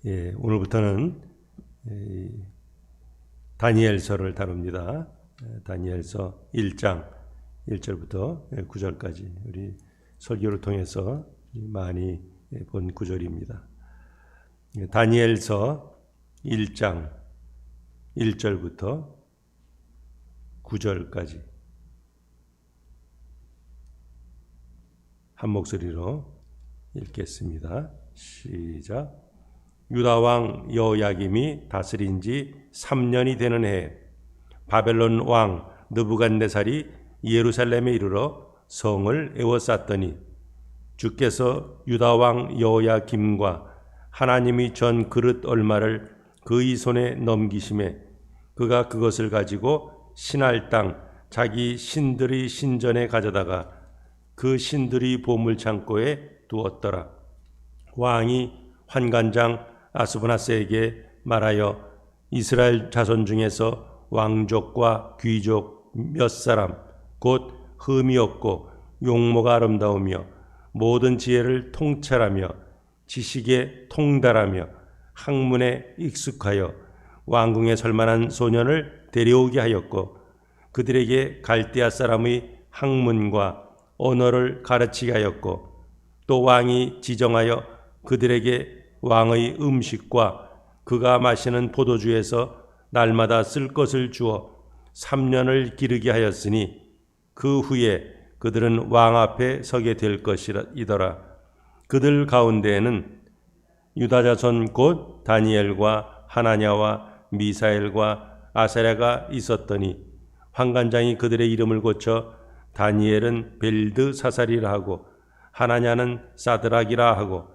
오늘부터는 다니엘서를 다룹니다. 다니엘서 1장 1절부터 9절까지 우리 설교를 통해서 많이 본 구절입니다. 다니엘서 1장 1절부터 9절까지 한 목소리로 읽겠습니다. 시작. 유다 왕 여호야김이 다스린 지 3년이 되는 해에 바벨론 왕 느부갓네살이 예루살렘에 이르러 성을 에워쌌더니 주께서 유다 왕 여호야김과 하나님이 전 그릇 얼마를 그의 손에 넘기심에 그가 그것을 가지고 신할 땅 자기 신들의 신전에 가져다가 그 신들의 보물창고에 두었더라. 왕이 환관장 아스브나스에게 말하여 이스라엘 자손 중에서 왕족과 귀족 몇 사람 곧 흠이 없고 용모가 아름다우며 모든 지혜를 통찰하며 지식에 통달하며 학문에 익숙하여 왕궁에 설만한 소년을 데려오게 하였고 그들에게 갈대아 사람의 학문과 언어를 가르치게 하였고 또 왕이 지정하여 그들에게 왕의 음식과 그가 마시는 포도주에서 날마다 쓸 것을 주어 3년을 기르게 하였으니 그 후에 그들은 왕 앞에 서게 될 것이더라. 그들 가운데에는 유다 자손 곧 다니엘과 하나냐와 미사엘과 아사랴가 있었더니 환관장이 그들의 이름을 고쳐 다니엘은 벨드사살이라 하고 하나냐는 사드락이라 하고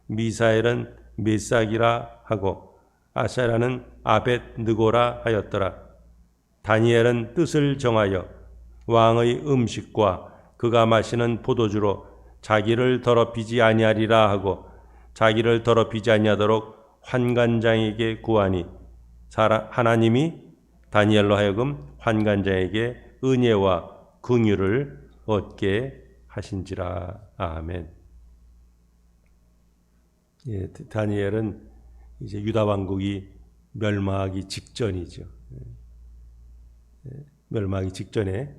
미사엘은 메삭이라 하고 아사랴는 아벳느고라 하였더라. 다니엘은 뜻을 정하여 왕의 음식과 그가 마시는 포도주로 자기를 더럽히지 아니하리라 하고 자기를 더럽히지 아니하도록 환관장에게 구하니 하나님이 다니엘로 하여금 환관장에게 은혜와 긍휼을 얻게 하신지라. 아멘. 다니엘은 이제 유다 왕국이 멸망하기 직전이죠. 멸망하기 직전에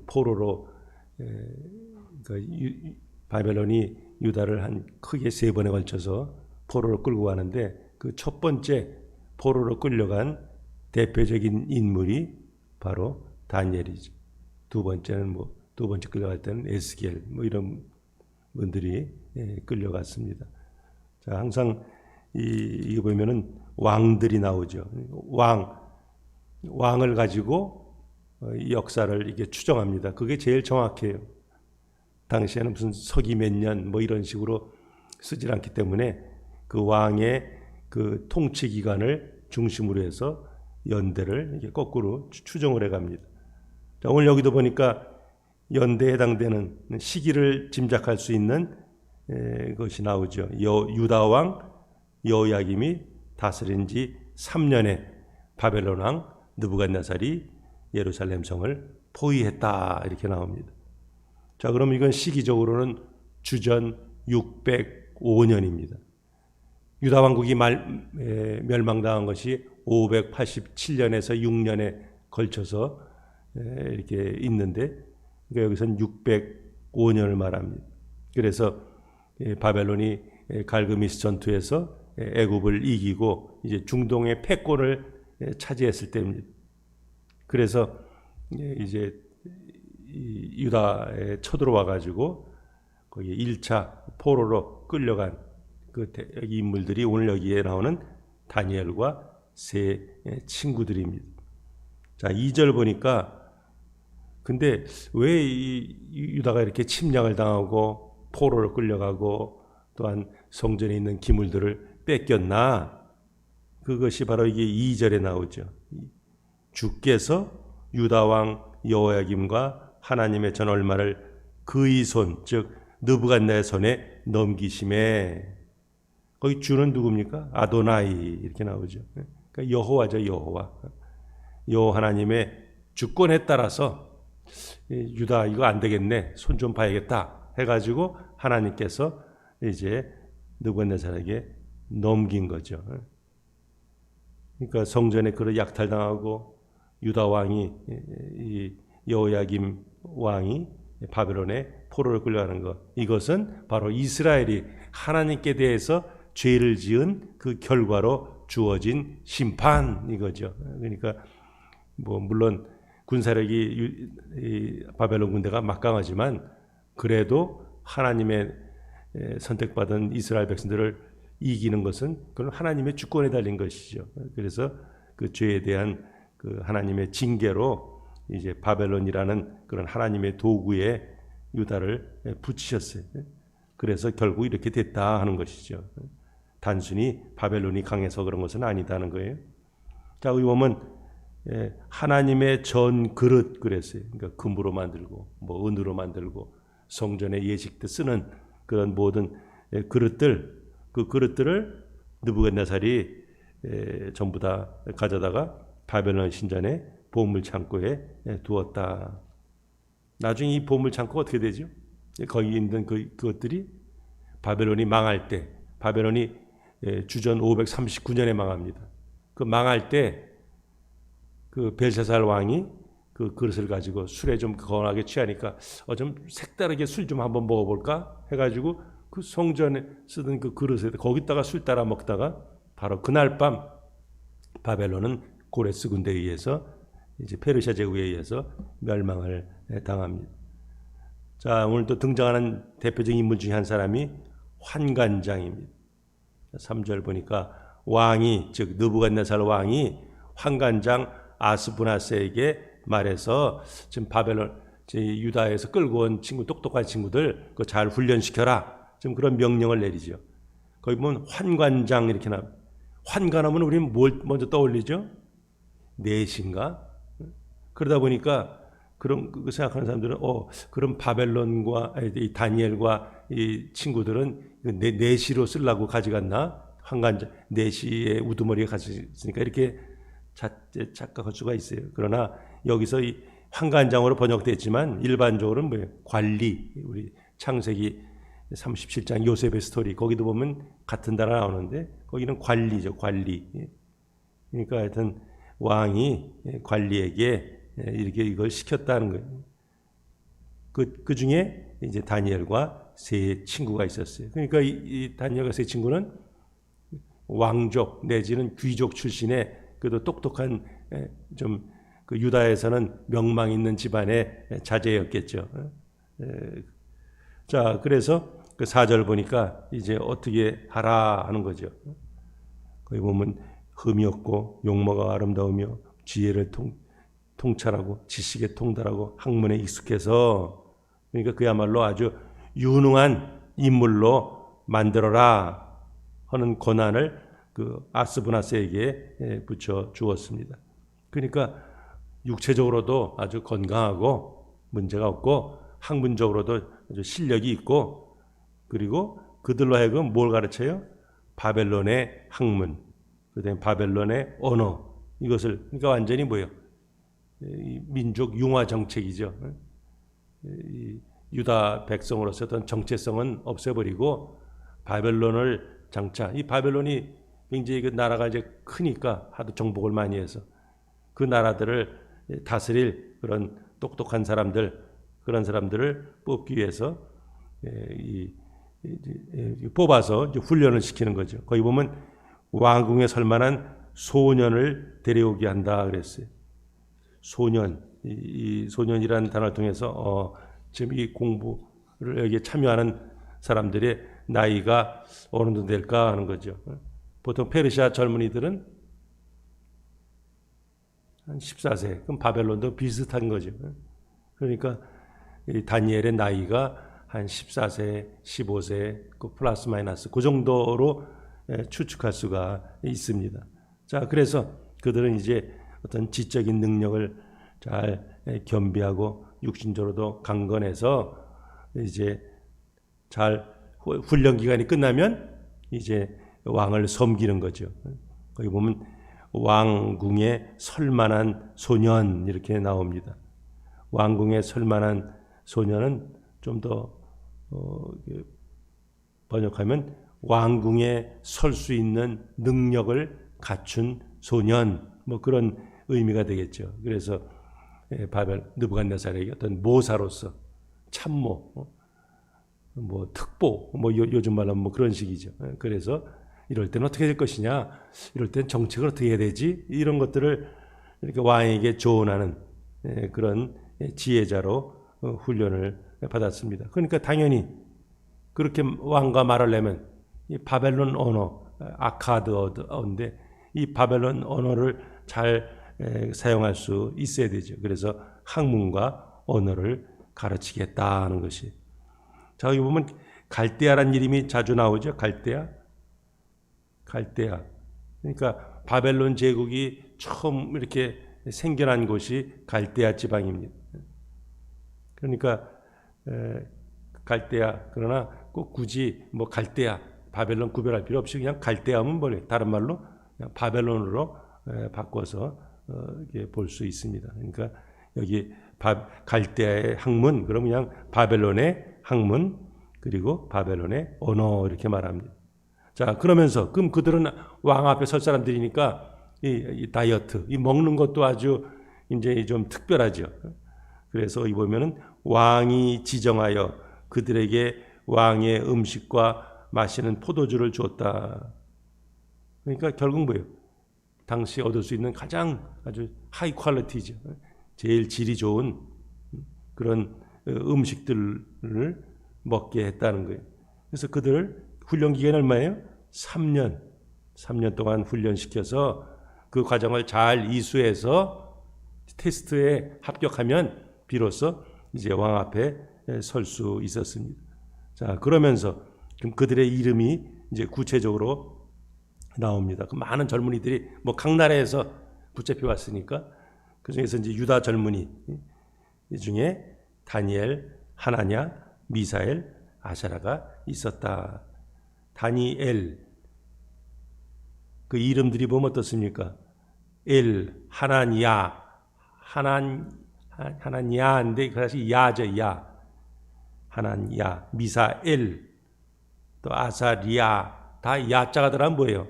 포로로 바벨론이 유다를 한 크게 3번에 걸쳐서 포로로 끌고 가는데 그 첫 번째 포로로 끌려간 대표적인 인물이 바로 다니엘이죠. 두 번째는 두 번째 끌려갈 때는 에스겔 이런 분들이 끌려갔습니다. 자, 항상 이거 보면은 왕들이 나오죠. 왕을 가지고 역사를 이게 추정합니다. 그게 제일 정확해요. 당시에는 무슨 서기 몇 년 이런 식으로 쓰질 않기 때문에 그 왕의 그 통치 기간을 중심으로 해서 연대를 이렇게 거꾸로 추정을 해갑니다. 자, 오늘 여기도 보니까 연대에 해당되는 시기를 짐작할 수 있는 것이 나오죠. 유다 왕 여호야김이 다스린 지 3년에 바벨론 왕 느부갓네살이 예루살렘 성을 포위했다 이렇게 나옵니다. 자, 그럼 이건 시기적으로는 주전 605년입니다. 유다 왕국이 멸망당한 것이 587년에서 6년에 걸쳐서 이렇게 있는데 그러니까 여기서는 605년을 말합니다. 그래서 바벨론이 갈그미스 전투에서 애굽을 이기고 이제 중동의 패권을 차지했을 때입니다. 그래서 이제 유다에 쳐들어와 가지고 거기 1차 포로로 끌려간 그 인물들이 오늘 여기에 나오는 다니엘과 세 친구들입니다. 자, 2절 보니까 근데 왜 유다가 이렇게 침략을 당하고 포로로 끌려가고 또한 성전에 있는 기물들을 뺏겼나? 그것이 바로 이게 2절에 나오죠. 주께서 유다 왕 여호야김과 하나님의 전 얼마를 그의 손, 즉 느부갓네살 손에 넘기심에 거기 주는 누굽니까? 아도나이 이렇게 나오죠. 그러니까 여호와죠, 여호와. 여호와 하나님의 주권에 따라서 유다 이거 안 되겠네, 손 좀 봐야겠다 해가지고 하나님께서 이제 느부갓네살에게 넘긴 거죠. 그러니까 성전에 그를 약탈당하고 유다 왕이 이 여호야김 왕이 바벨론에 포로를 끌려가는 것, 이것은 바로 이스라엘이 하나님께 대해서 죄를 지은 그 결과로 주어진 심판 이거죠. 그러니까 뭐 물론 군사력이 바벨론 군대가 막강하지만 그래도 하나님의 선택받은 이스라엘 백성들을 이기는 것은 그건 하나님의 주권에 달린 것이죠. 그래서 그 죄에 대한 그 하나님의 징계로 이제 바벨론이라는 그런 하나님의 도구에 유다를 붙이셨어요. 그래서 결국 이렇게 됐다 하는 것이죠. 단순히 바벨론이 강해서 그런 것은 아니다는 거예요. 자, 여기 보면 하나님의 전 그릇 그랬어요. 그러니까 금으로 만들고 뭐 은으로 만들고 성전에 예식 때 쓰는 그런 모든 그릇들, 그 그릇들을 느부갓네살이 전부 다 가져다가 바벨론 신전의 보물 창고에 두었다. 나중에 이 보물 창고가 어떻게 되죠? 거기 있는 그것들이 바벨론이 망할 때, 바벨론이 주전 539년에 망합니다. 그 망할 때 그 벨사살 왕이 그 그릇을 가지고 술에 좀 거하게 취하니까 좀 색다르게 술 좀 한번 먹어볼까 해가지고 그 성전에 쓰던 그 그릇에 거기다가 술 따라 먹다가 바로 그날 밤 바벨론은 고레스 군대에 의해서 이제 페르시아 제국에 의해서 멸망을 당합니다. 자, 오늘 또 등장하는 대표적인 인물 중에 한 사람이 환관장입니다. 3절 보니까 왕이, 즉 느부갓네살 왕이 환관장 아스부나스에게 말해서 지금 바벨론, 유다에서 끌고 온 친구, 똑똑한 친구들 그거 잘 훈련시켜라. 지금 그런 명령을 내리죠. 거기 보면 환관장 이렇게 나옵니다. 환관하면 우리는 뭘 먼저 떠올리죠? 넷인가? 그러다 보니까 그런 그 생각하는 사람들은 그럼 바벨론과 이 다니엘과 이 친구들은 내시로 쓰려고 가져갔나? 환관장 내시의 우두머리에 가졌으니까 이렇게 착각할 수가 있어요. 그러나 여기서 이 환관장으로 번역됐지만 일반적으로는 뭐예요? 관리. 우리 창세기 37장 요셉의 스토리 거기도 보면 같은 단어 나오는데 거기는 관리죠. 관리. 그러니까 하여튼 왕이 관리에게 이렇게 이걸 시켰다는 거예요. 그 중에 이제 다니엘과 세 친구가 있었어요. 그러니까 이 다니엘과 세 친구는 왕족 내지는 귀족 출신의 그래도 똑똑한 좀 그 유다에서는 명망 있는 집안의 자제였겠죠. 자, 그래서 그 4절 보니까 이제 어떻게 하라 하는 거죠. 거기 보면 흠이 없고 용모가 아름다우며 지혜를 통찰하고 지식에 통달하고 학문에 익숙해서 그러니까 그야말로 아주 유능한 인물로 만들어라 하는 권한을 그 아스부나스에게 붙여 주었습니다. 그러니까 육체적으로도 아주 건강하고 문제가 없고 학문적으로도 아주 실력이 있고 그리고 그들로 하여금 뭘 가르쳐요? 바벨론의 학문, 그다음에 바벨론의 언어 이것을 그러니까 완전히 뭐예요? 민족 융화 정책이죠. 이 유다 백성으로서 어떤 정체성은 없애버리고 바벨론을 장차 이 바벨론이 굉장히 그 나라가 이제 크니까 하도 정복을 많이 해서 그 나라들을 다스릴 그런 똑똑한 사람들 그런 사람들을 뽑기 위해서 뽑아서 훈련을 시키는 거죠. 거기 보면 왕궁에 설만한 소년을 데려오게 한다 그랬어요. 소년, 이 소년이라는 단어를 통해서 지금 이 공부를 여기에 참여하는 사람들의 나이가 어느 정도 될까 하는 거죠. 보통 페르시아 젊은이들은 한 14세, 그럼 바벨론도 비슷한 거죠. 그러니까 이 다니엘의 나이가 한 14세, 15세, 그 플러스 마이너스 그 정도로 추측할 수가 있습니다. 자, 그래서 그들은 이제 어떤 지적인 능력을 잘 겸비하고 육신적으로도 강건해서 이제 잘 훈련 기간이 끝나면 이제 왕을 섬기는 거죠. 거기 보면 왕궁에 설만한 소년 이렇게 나옵니다. 왕궁에 설만한 소년은 좀 더 번역하면 왕궁에 설 수 있는 능력을 갖춘 소년, 뭐 그런 의미가 되겠죠. 그래서 느부갓네살에게 어떤 모사로서 참모, 뭐 특보, 뭐 요즘 말하면 뭐 그런 식이죠. 그래서 이럴 때는 어떻게 될 것이냐, 이럴 땐 정책을 어떻게 해야 되지, 이런 것들을 이렇게 왕에게 조언하는 그런 지혜자로 훈련을 받았습니다. 그러니까 당연히 그렇게 왕과 말하려면 이 바벨론 언어, 아카드어인데 이 바벨론 언어를 잘 사용할 수 있어야 되죠. 그래서 학문과 언어를 가르치겠다는 것이. 자, 여기 보면 갈대아라는 이름이 자주 나오죠. 갈대아. 그러니까 바벨론 제국이 처음 이렇게 생겨난 곳이 갈대아 지방입니다. 그러니까 갈대아, 그러나 꼭 굳이 뭐 갈대아, 바벨론 구별할 필요 없이 그냥 갈대아면 뭐래, 다른 말로 그냥 바벨론으로 바꿔서 볼 수 있습니다. 그러니까 여기 갈대아의 학문, 그럼 그냥 바벨론의 학문, 그리고 바벨론의 언어 이렇게 말합니다. 자, 그러면서 그럼 그들은 왕 앞에 설 사람들이니까 이 다이어트, 이 먹는 것도 아주 이제 좀 특별하죠. 그래서 이 보면은 왕이 지정하여 그들에게 왕의 음식과 마시는 포도주를 주었다. 그러니까 결국 뭐예요? 당시 얻을 수 있는 가장 아주 하이 퀄리티죠. 제일 질이 좋은 그런 음식들을 먹게 했다는 거예요. 그래서 그들을 훈련 기간이 얼마예요? 3년 동안 훈련시켜서 그 과정을 잘 이수해서 테스트에 합격하면 비로소 이제 왕 앞에 설 수 있었습니다. 자, 그러면서 그럼 그들의 이름이 이제 구체적으로 나옵니다. 그 많은 젊은이들이 뭐 각 나라에서 붙잡혀 왔으니까 그 중에서 이제 유다 젊은이 이 중에 다니엘, 하나냐, 미사엘, 아사라가 있었다. 다니엘, 그 이름들이 보면 어떻습니까? 엘, 하나냐, 하나냐인데 그것이 야죠, 야. 하나냐, 미사엘, 또 아사리야, 다 야자가 들어가면 뭐예요?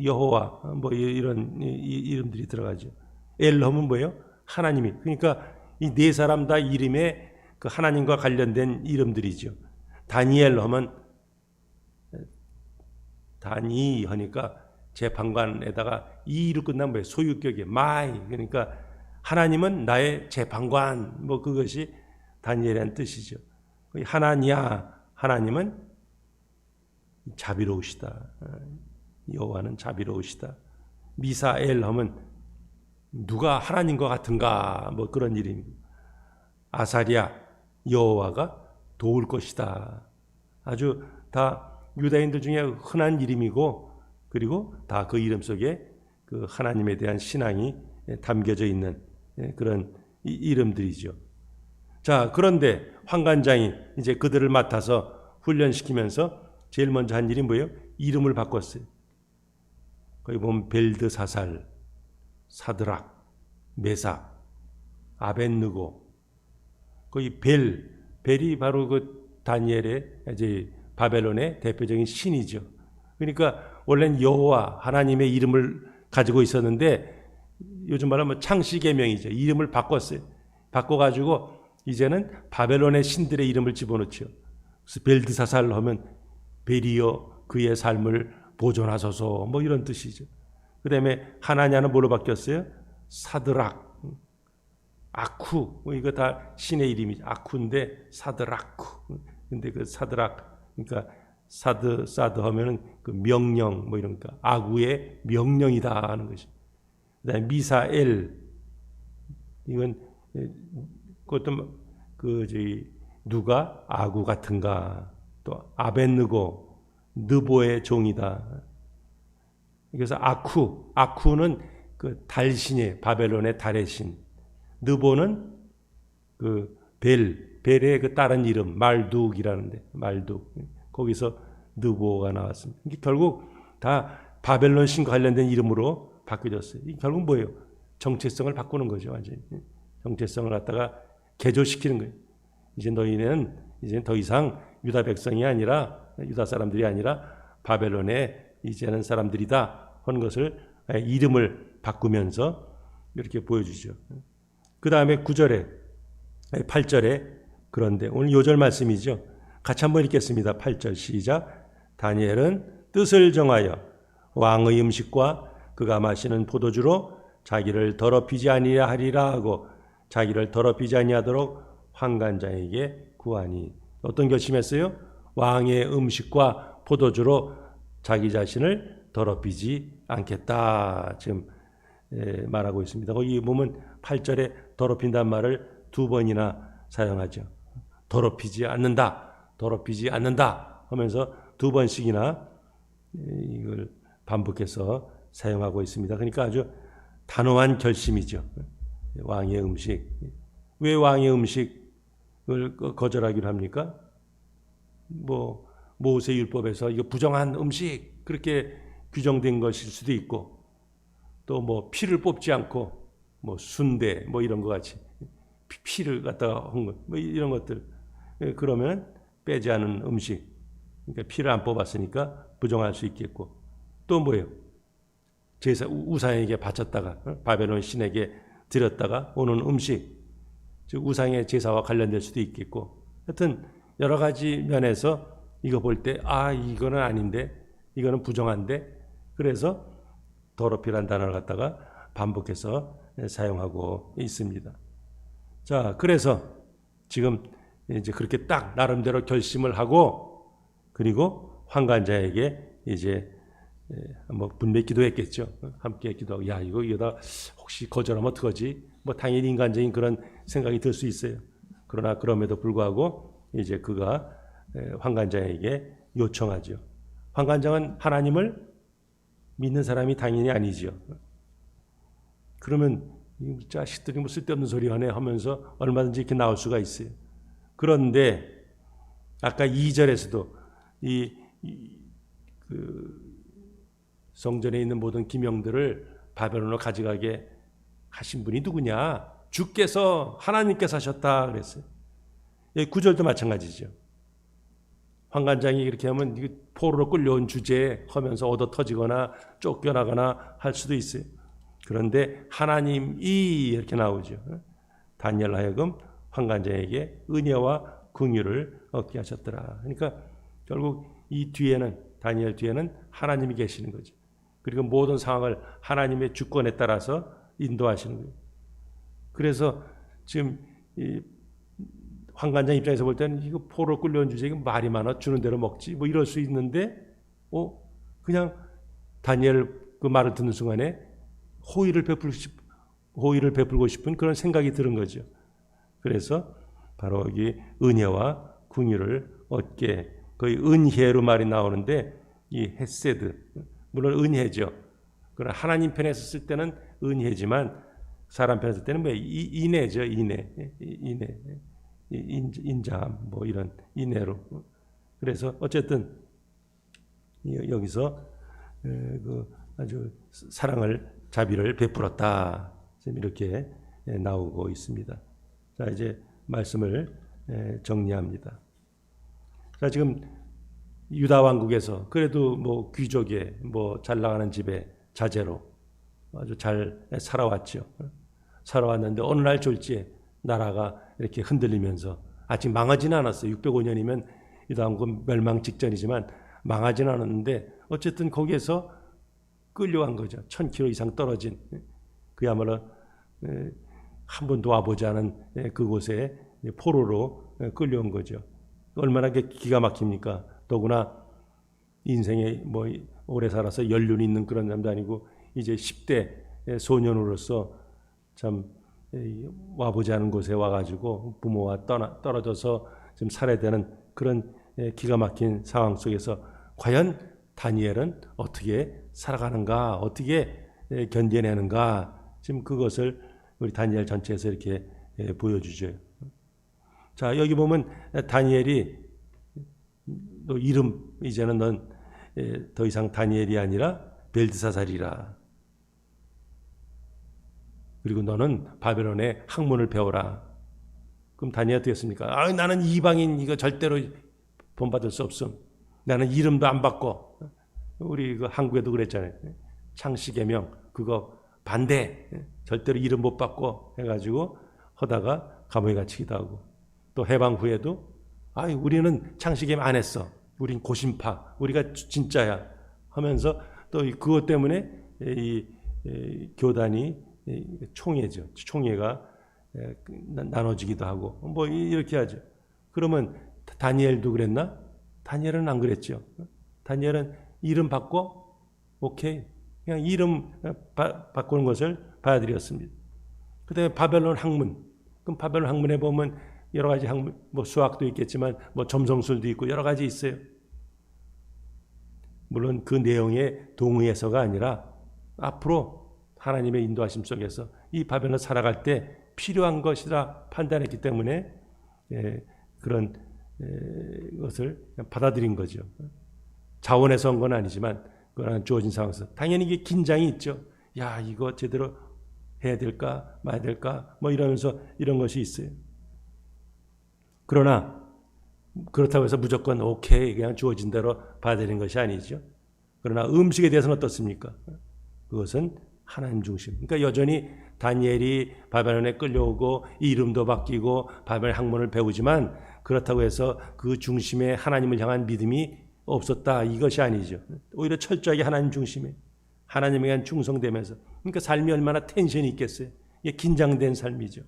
여호와, 뭐 이런 이름들이 들어가죠. 엘 하면 뭐예요? 하나님이. 그러니까 이 네 사람 다 이름에 그 하나님과 관련된 이름들이죠. 다니엘 하면 다니 하니까 재판관에다가 이로 끝나면 뭐예요? 소유격이에요. 마이. 그러니까 하나님은 나의 재판관, 뭐 그것이 다니엘이라는 뜻이죠. 하나냐, 하나님은 자비로우시다. 여호와는 자비로우시다. 미사엘 하면 누가 하나님과 같은가, 뭐 그런 이름이고, 아사리야, 여호와가 도울 것이다. 아주 다 유다인들 중에 흔한 이름이고, 그리고 다 그 이름 속에 그 하나님에 대한 신앙이 담겨져 있는 그런 이름들이죠. 자, 그런데 환관장이 이제 그들을 맡아서 훈련시키면서 제일 먼저 한 일이 뭐예요? 이름을 바꿨어요. 거기 보면 벨드사살, 사드락, 메삭, 아벤느고. 거기 벨이 바로 그 다니엘의 이제 바벨론의 대표적인 신이죠. 그러니까 원래는 여호와 하나님의 이름을 가지고 있었는데 요즘 말하면 창시계명이죠. 이름을 바꿨어요. 바꿔가지고 이제는 바벨론의 신들의 이름을 집어넣죠. 그래서 벨드사살 하면 벨이여 그의 삶을 보존하소서, 뭐 이런 뜻이죠. 그 다음에 하나냐는 뭘로 바뀌었어요? 사드락, 아쿠, 이거 다 신의 이름이죠. 아쿠인데 사드라쿠. 근데 그 사드락, 그러니까 사드 하면은 그 명령, 뭐 이런 거, 아구의 명령이다 하는 것이. 그다음에 미사엘, 이건 그것도 그 저희 누가 아구 같은가. 또 아벤느고, 느보의 종이다. 그래서 아쿠는 그 달신이에요. 바벨론의 달의 신. 느보는 그 벨의 그 다른 이름 말둑이라는데, 말둑. 거기서 느보가 나왔습니다. 결국 다 바벨론 신과 관련된 이름으로 바뀌어졌어요. 결국 뭐예요? 정체성을 바꾸는 거죠, 완전히. 정체성을 갖다가 개조시키는 거예요. 이제 너희는 이제 더 이상 유다 백성이 아니라, 유다 사람들이 아니라 바벨론에 이제는 사람들이다 하는 것을 이름을 바꾸면서 이렇게 보여주죠. 그 다음에 9절에 8절에 그런데 오늘 요절 말씀이죠. 같이 한번 읽겠습니다. 8절 시작. 다니엘은 뜻을 정하여 왕의 음식과 그가 마시는 포도주로 자기를 더럽히지 아니하리라 하리라 하고 자기를 더럽히지 아니하도록 환관장에게 구하니. 어떤 결심했어요? 왕의 음식과 포도주로 자기 자신을 더럽히지 않겠다 지금 말하고 있습니다. 거기 보면 8절에 더럽힌다는 말을 2번이나 사용하죠. 더럽히지 않는다, 더럽히지 않는다 하면서 2번씩이나 이걸 반복해서 사용하고 있습니다. 그러니까 아주 단호한 결심이죠. 왕의 음식. 왜 왕의 음식을 거절하기로 합니까? 뭐 모세율법에서 이거 부정한 음식 그렇게 규정된 것일 수도 있고, 또 뭐 피를 뽑지 않고 뭐 순대 뭐 이런 것 같이 피를 갖다가 한 것 뭐 이런 것들, 그러면 빼지 않은 음식, 그러니까 피를 안 뽑았으니까 부정할 수 있겠고, 또 뭐예요? 제사 우상에게 바쳤다가 바벨론 신에게 드렸다가 오는 음식, 즉 우상의 제사와 관련될 수도 있겠고, 하여튼 여러 가지 면에서 이거 볼 때 이거는 아닌데, 이거는 부정한데, 그래서 더럽히란 단어를 갖다가 반복해서 사용하고 있습니다. 자, 그래서 지금 이제 그렇게 딱 나름대로 결심을 하고, 그리고 환관자에게 이제 뭐 분명히 기도했겠죠. 함께 기도하고, 야 이거다 혹시 거절하면 어떡하지? 뭐 당연히 인간적인 그런 생각이 들 수 있어요. 그러나 그럼에도 불구하고 이제 그가 환관장에게 요청하죠. 환관장은 하나님을 믿는 사람이 당연히 아니죠. 그러면 이 자식들이 뭐 쓸데없는 소리 하네 하면서 얼마든지 이렇게 나올 수가 있어요. 그런데 아까 2절에서도 그 성전에 있는 모든 기명들을 바벨론으로 가져가게 하신 분이 누구냐? 주께서 하나님께서 하셨다 그랬어요. 9절도 마찬가지죠. 환관장이 이렇게 하면 포로로 끌려온 주제에 하면서 얻어 터지거나 쫓겨나거나 할 수도 있어요. 그런데 하나님이 이렇게 나오죠. 다니엘 하여금 환관장에게 은혜와 긍휼을 얻게 하셨더라. 그러니까 결국 이 뒤에는, 다니엘 뒤에는 하나님이 계시는 거죠. 그리고 모든 상황을 하나님의 주권에 따라서 인도하시는 거예요. 그래서 지금 이 환관장 입장에서 볼 때는 이거 포로 끌려온 주제가 말이 많아 주는 대로 먹지 뭐 이럴 수 있는데, 그냥 다니엘 그 말을 듣는 순간에 호의를 베풀고 싶은 그런 생각이 드는 거죠. 그래서 바로 여기 은혜와 긍휼을 얻게, 거의 은혜로 말이 나오는데 이 헤세드, 물론 은혜죠. 그러나 하나님 편에서 쓸 때는 은혜지만 사람 편에서 쓸 때는 뭐 인애죠. 인애. 인자함 뭐 이런 인애로. 그래서 어쨌든 여기서 그 아주 사랑을, 자비를 베풀었다 지금 이렇게 나오고 있습니다. 자, 이제 말씀을 정리합니다. 자, 지금 유다 왕국에서 그래도 뭐 귀족의 뭐 잘 나가는 집의 자제로 아주 잘 살아왔죠. 살아왔는데 어느 날 졸지에 나라가 이렇게 흔들리면서, 아직 망하지는 않았어요. 605년이면 유다 왕국 멸망 직전이지만 망하지는 않았는데 어쨌든 거기에서 끌려간 거죠. 1000km 이상 떨어진, 그야말로 한 번도 와보지 않은 그곳에 포로로 끌려온 거죠. 얼마나 기가 막힙니까? 더구나 인생에 뭐 오래 살아서 연륜이 있는 그런 사람도 아니고 이제 10대 소년으로서 참 와보지 않은 곳에 와가지고 부모와 떨어져서 지금 살아야 되는 그런 기가 막힌 상황 속에서 과연 다니엘은 어떻게 살아가는가, 어떻게 견뎌내는가, 지금 그것을 우리 다니엘 전체에서 이렇게 보여주죠. 자, 여기 보면 다니엘이 너 이름, 이제는 넌 더 이상 다니엘이 아니라 벨드사살이라. 그리고 너는 바벨론의 학문을 배워라. 그럼 다니엘 어떻겠습니까? 나는 이방인, 이거 절대로 본받을 수 없음. 나는 이름도 안 바꿔. 우리 그 한국에도 그랬잖아요. 창씨개명 그거 반대, 절대로 이름 못 바꿔 해가지고 하다가 감옥에 갇히기도 하고, 또 해방 후에도 우리는 창씨개명 안 했어, 우린 고심파, 우리가 진짜야 하면서 또 그것 때문에 이 교단이 총회죠. 총회가 나눠지기도 하고 뭐 이렇게 하죠. 그러면 다니엘도 그랬나? 다니엘은 안 그랬죠. 다니엘은 이름 바꿔? 오케이. 그냥 이름 바꾸는 것을 받아들였습니다. 그 다음에 바벨론 학문. 그럼 바벨론 학문에 보면 여러 가지 학문, 뭐 수학도 있겠지만 뭐 점성술도 있고 여러 가지 있어요. 물론 그 내용에 동의해서가 아니라 앞으로 하나님의 인도하심 속에서 이 바벨론 살아갈 때 필요한 것이라 판단했기 때문에 그런 것을 받아들인 거죠. 자원해서 한 건 아니지만 그러나 주어진 상황에서 당연히 이게 긴장이 있죠. 야, 이거 제대로 해야 될까 말아야 될까 뭐 이러면서 이런 것이 있어요. 그러나 그렇다고 해서 무조건 오케이 그냥 주어진 대로 받아들이는 것이 아니죠. 그러나 음식에 대해서는 어떻습니까? 그것은 하나님 중심. 그러니까 여전히 다니엘이 바벨론에 끌려오고 이름도 바뀌고 바벨 학문을 배우지만 그렇다고 해서 그 중심에 하나님을 향한 믿음이 없었다 이것이 아니죠. 오히려 철저하게 하나님 중심에 하나님에 대한 충성되면서, 그러니까 삶이 얼마나 텐션이 있겠어요. 이게 긴장된 삶이죠.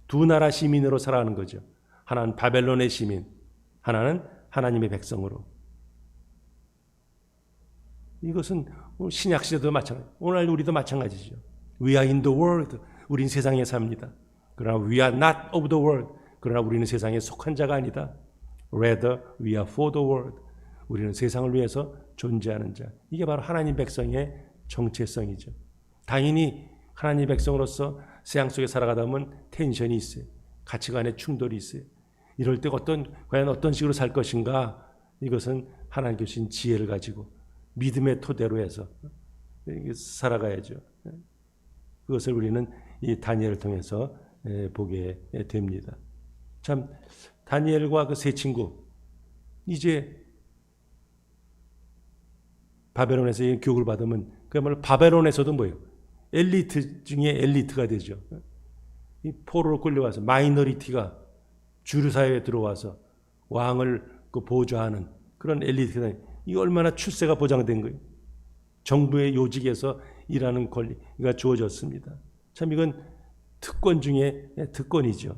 두 나라 시민으로 살아가는 거죠. 하나는 바벨론의 시민, 하나는 하나님의 백성으로. 이것은 신약 시대도 마찬가지, 오늘 우리도 마찬가지죠. We are in the world. 우린 세상에 삽니다. 그러나 we are not of the world. 그러나 우리는 세상에 속한 자가 아니다. Rather we are for the world. 우리는 세상을 위해서 존재하는 자. 이게 바로 하나님 백성의 정체성이죠. 당연히 하나님 백성으로서 세상 속에 살아가다 보면 텐션이 있어요. 가치관의 충돌이 있어요. 이럴 때 과연 어떤 식으로 살 것인가, 이것은 하나님 주신 지혜를 가지고 믿음의 토대로 해서 살아가야죠. 그것을 우리는 이 다니엘을 통해서 보게 됩니다. 참 다니엘과 그 세 친구, 이제 바벨론에서 이 교육을 받으면 그야말로 바벨론에서도 뭐예요? 엘리트 중에 엘리트가 되죠. 이 포로로 끌려와서 마이너리티가 주류 사회에 들어와서 왕을 보좌하는 그런 엘리트가, 이게 얼마나 출세가 보장된 거예요. 정부의 요직에서 일하는 권리가 주어졌습니다. 참 이건 특권 중에 특권이죠.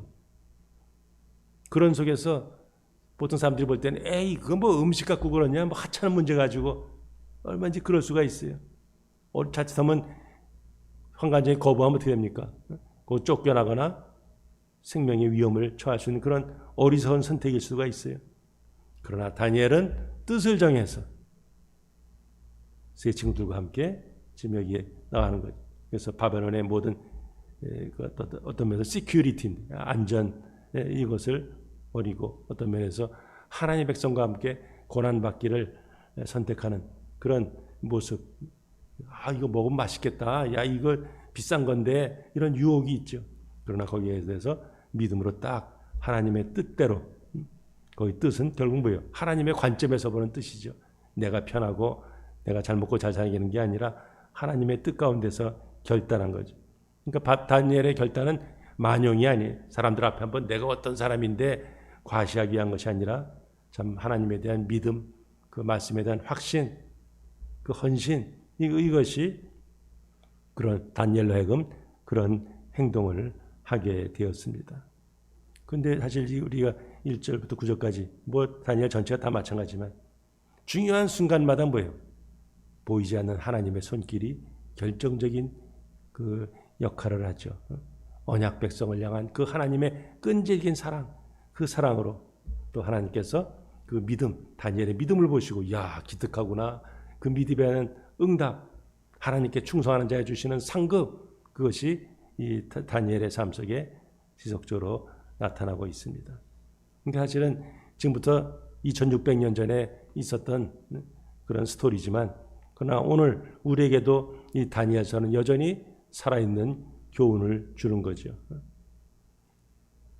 그런 속에서 보통 사람들이 볼 때는 에이 그거 뭐 음식 갖고 그러냐, 뭐 하찮은 문제 가지고 얼마든지 그럴 수가 있어요. 자칫하면 환관장에 거부하면 어떻게 됩니까? 그 쫓겨나거나 생명의 위험을 처할 수 있는 그런 어리석은 선택일 수가 있어요. 그러나 다니엘은 뜻을 정해서 세 친구들과 함께 지금 여기에 나가는 거죠. 그래서 바벨론의 모든 어떤 면에서 시큐리티, 안전, 이것을 버리고 어떤 면에서 하나님의 백성과 함께 고난받기를 선택하는 그런 모습. 이거 먹으면 맛있겠다. 야, 이거 비싼 건데, 이런 유혹이 있죠. 그러나 거기에 대해서 믿음으로 딱 하나님의 뜻대로, 거기 뜻은 결국 뭐예요? 하나님의 관점에서 보는 뜻이죠. 내가 편하고 내가 잘 먹고 잘 살게 게 아니라 하나님의 뜻 가운데서 결단한 거죠. 그러니까 다니엘의 결단은 만용이 아니에요. 사람들 앞에 한번 내가 어떤 사람인데 과시하기 위한 것이 아니라 참 하나님에 대한 믿음, 그 말씀에 대한 확신, 그 헌신, 이것이 그런 다니엘로 하여금 그런 행동을 하게 되었습니다. 그런데 사실 우리가 1절부터 9절까지 뭐 다니엘 전체가 다 마찬가지지만 중요한 순간마다 뭐예요? 보이지 않는 하나님의 손길이 결정적인 그 역할을 하죠. 언약 백성을 향한 그 하나님의 끈질긴 사랑, 그 사랑으로 또 하나님께서 그 믿음, 다니엘의 믿음을 보시고 야 기특하구나. 그 믿음에 대한 응답, 하나님께 충성하는 자에 주시는 상급, 그것이 이 다니엘의 삶 속에 지속적으로 나타나고 있습니다. 그러니까 사실은 지금부터 2600년 전에 있었던 그런 스토리지만 그러나 오늘 우리에게도 이 다니엘서는 여전히 살아있는 교훈을 주는 거죠.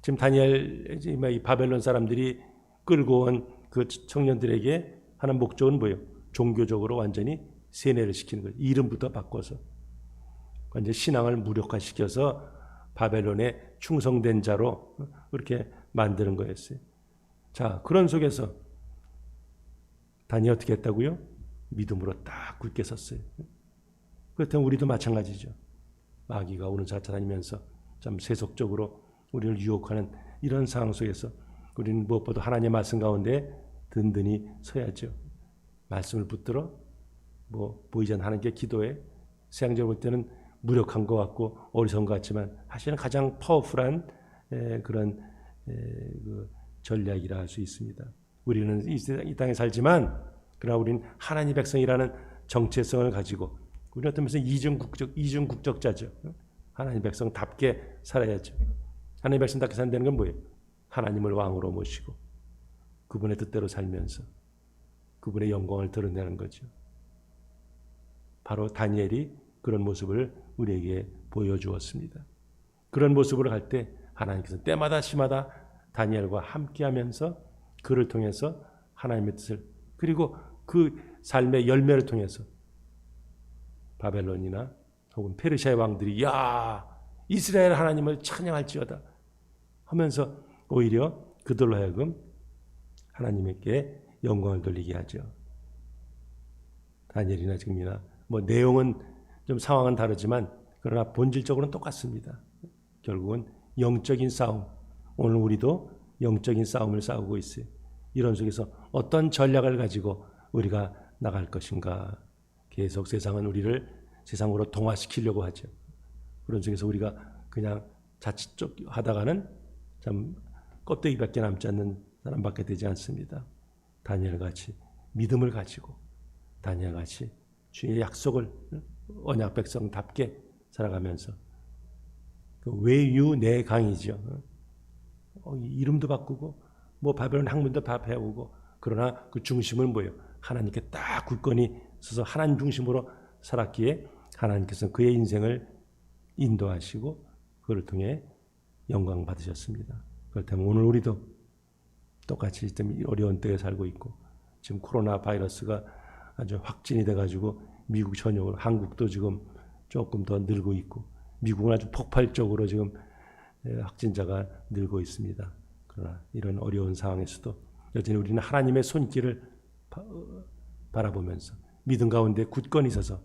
지금 다니엘, 이 바벨론 사람들이 끌고 온 그 청년들에게 하는 목적은 뭐예요? 종교적으로 완전히 세뇌를 시키는 거예요. 이름부터 바꿔서 완전 신앙을 무력화시켜서 바벨론의 충성된 자로 그렇게 만드는 거였어요. 자, 그런 속에서 다니엘이 어떻게 했다고요? 믿음으로 딱 굳게 섰어요. 그렇다면 우리도 마찬가지죠. 마귀가 오는 자차 다니면서 참 세속적으로 우리를 유혹하는 이런 상황 속에서 우리는 무엇보다 하나님의 말씀 가운데 든든히 서야죠. 말씀을 붙들어 보이지 않는 하나님께 기도해. 세상적으로 볼 때는 무력한 것 같고 어리석은 것 같지만 사실은 가장 파워풀한 그런 그 전략이라 할 수 있습니다. 우리는 이 땅에 살지만 그러나 우리는 하나님의 백성이라는 정체성을 가지고 우리는 어떤 면에서 이중 국적자죠. 하나님의 백성답게 살아야죠. 하나님의 백성답게 산다는 건 뭐예요? 하나님을 왕으로 모시고 그분의 뜻대로 살면서 그분의 영광을 드러내는 거죠. 바로 다니엘이 그런 모습을 우리에게 보여주었습니다. 그런 모습으로 갈 때 하나님께서 때마다 시마다 다니엘과 함께하면서 그를 통해서 하나님의 뜻을 그리고 그 삶의 열매를 통해서 바벨론이나 혹은 페르시아의 왕들이 야 이스라엘 하나님을 찬양할지어다 하면서 오히려 그들로 하여금 하나님께 영광을 돌리게 하죠. 다니엘이나 지금이나 내용은 좀 상황은 다르지만 그러나 본질적으로는 똑같습니다. 결국은 영적인 싸움. 오늘 우리도 영적인 싸움을 싸우고 있어요. 이런 속에서 어떤 전략을 가지고 우리가 나갈 것인가. 계속 세상은 우리를 세상으로 동화시키려고 하죠. 그런 속에서 우리가 그냥 자칫 하다가는 참 껍데기밖에 남지 않는 사람밖에 되지 않습니다. 다니엘같이 믿음을 가지고 다니엘같이 주의 약속을 언약 백성답게 살아가면서 그 외유내강이죠. 이름도 바꾸고 바벨론 학문도 다 배우고 그러나 그 중심은 뭐예요? 하나님께 딱 굳건히 서서 하나님 중심으로 살았기에 하나님께서 그의 인생을 인도하시고 그를 통해 영광 받으셨습니다. 그렇다면 오늘 우리도 똑같이 좀 어려운 때에 살고 있고 지금 코로나 바이러스가 아주 확진이 돼가지고 미국 전역으로 한국도 지금 조금 더 늘고 있고 미국은 아주 폭발적으로 지금 확진자가 늘고 있습니다. 그러나 이런 어려운 상황에서도 여전히 우리는 하나님의 손길을 바라보면서 믿음 가운데 굳건히 서서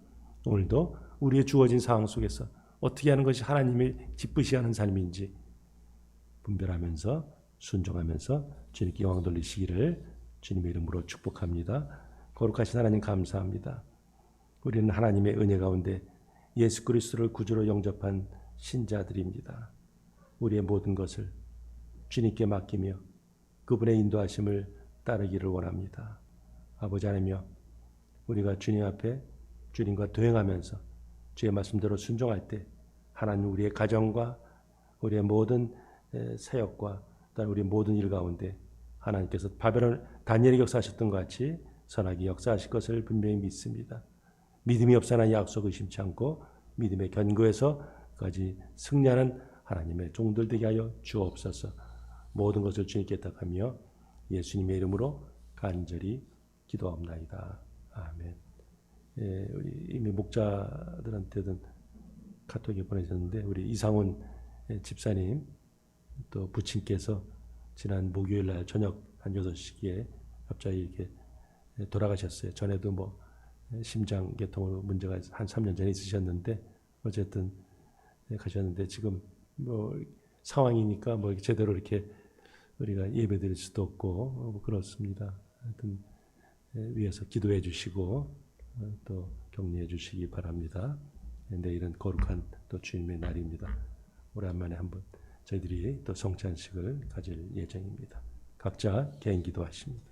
오늘도 우리의 주어진 상황 속에서 어떻게 하는 것이 하나님이 기쁘시하는 삶인지 분별하면서 순종하면서 주님께 영광 돌리시기를 주님의 이름으로 축복합니다. 거룩하신 하나님 감사합니다. 우리는 하나님의 은혜 가운데 예수 그리스도를 구주로 영접한 신자들입니다. 우리의 모든 것을 주님께 맡기며 그분의 인도하심을 따르기를 원합니다. 아버지 하나님이여 우리가 주님 앞에 주님과 동행하면서 주의 말씀대로 순종할 때 하나님 우리의 가정과 우리의 모든 사역과 또한 우리 모든 일 가운데 하나님께서 바벨론 다니엘이 역사하셨던 것 같이 선하게 역사하실 것을 분명히 믿습니다. 믿음이 없사나 약속 의심치 않고 믿음의 견고에서까지 승리하는 하나님의 종들 되게 하여 주옵소서. 모든 것을 주님께 딱하며 예수님의 이름으로 간절히 기도하옵나이다. 아멘. 우리 이미 목자들한테든 카톡에 보내셨는데 우리 이상훈 집사님 또 부친께서 지난 목요일 날 저녁 한 6시기에 갑자기 이렇게 돌아가셨어요. 전에도 심장계통으로 문제가 한 3년 전에 있으셨는데 어쨌든 가셨는데 지금 상황이니까 제대로 이렇게 우리가 예배 드릴 수도 없고 그렇습니다. 하여튼 위에서 기도해 주시고 또 격려해 주시기 바랍니다. 내일은 거룩한 또 주님의 날입니다. 오랜만에 한번 저희들이 또 성찬식을 가질 예정입니다. 각자 개인 기도하십니다.